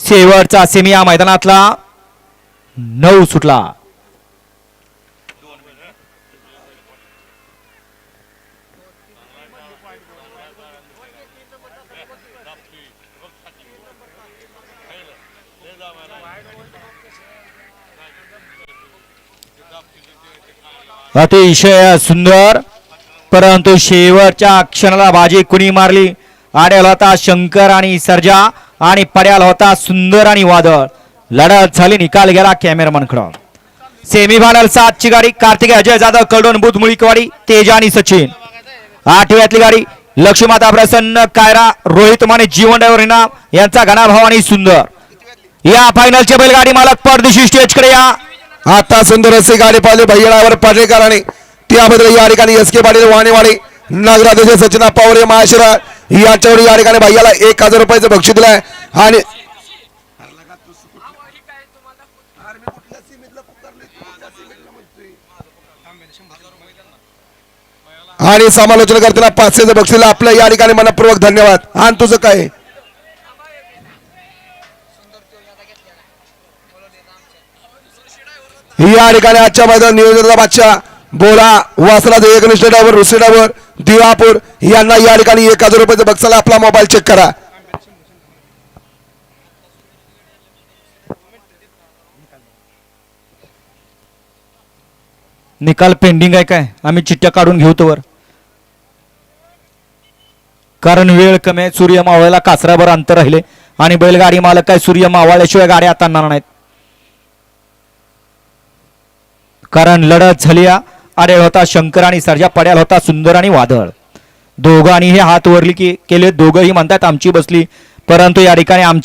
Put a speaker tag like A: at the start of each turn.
A: शेवटचा सेमी या मैदानातला 9 सुटला। अतिशय सुंदर, परंतु शेवटच्या क्षणाला बाजी कुणी मारली? आड्याला होता शंकर आणि सर्जा आणि पड्याला होता सुंदर आणि वादळ। लढत झाली, निकाल गेला कॅमेरामन कडून। सेमीफायनल 7 ची गाडी कार्तिक अजय जाधव कलडोन बुध मुळीकवाडी तेजा आणि सचिन। 8व्यातली गाडी लक्ष्मीमाता प्रसन्न कायरा रोहित माने जीवन ड्रायव्हर इनाम यांचा घनाभाव आणि सुंदर। या फायनलचे बैलगाडी मालक परदेशी स्टेज कडे या।
B: आता सुंदर अशी गाडी पाहिली भैयावर पाटेकर आणि त्याबद्दल या ठिकाणी एस के पाटील वाणेवाडी नगराध्यक्ष सचिना पवार महाशिरा याच्यावर या ठिकाणी भैयाला 1000 रुपयाचं बक्षीस दिलंय आणि आणि समालोचन करताना 500चं बक्षीस आपलं या ठिकाणी मनपूर्वक धन्यवाद। आणि तुझं काय या ठिकाणी आजच्या मैदान नियोजनाचा बादशाह बोला वासराज एकनिष्ठ ड्रायव्हर रुसी ड्रायव्हर दिवापूर यांना या ठिकाणी 1000 रुपयाचं बक्षीस। आपला मोबाईल चेक करा।
A: निकाल पेंडिंग आहे काय? आम्ही चिठ्ठ्या काढून घेऊ तोवर, कारण वेळ कमी आहे। सूर्य मावळायला कासराभर अंतर राहिले आणि बैलगाडी मालक काय सूर्य मावळल्याशिवाय गाड्या आता आणणार नाहीत, कारण लढत झाली। आडेल होता शंकर आणि सर्जा, पड्याल होता सुंदर आणि वादळ। दोघांनी हे हात वरली की केले, दोघंही म्हणतात आमची बसली, परंतु या ठिकाणी आमची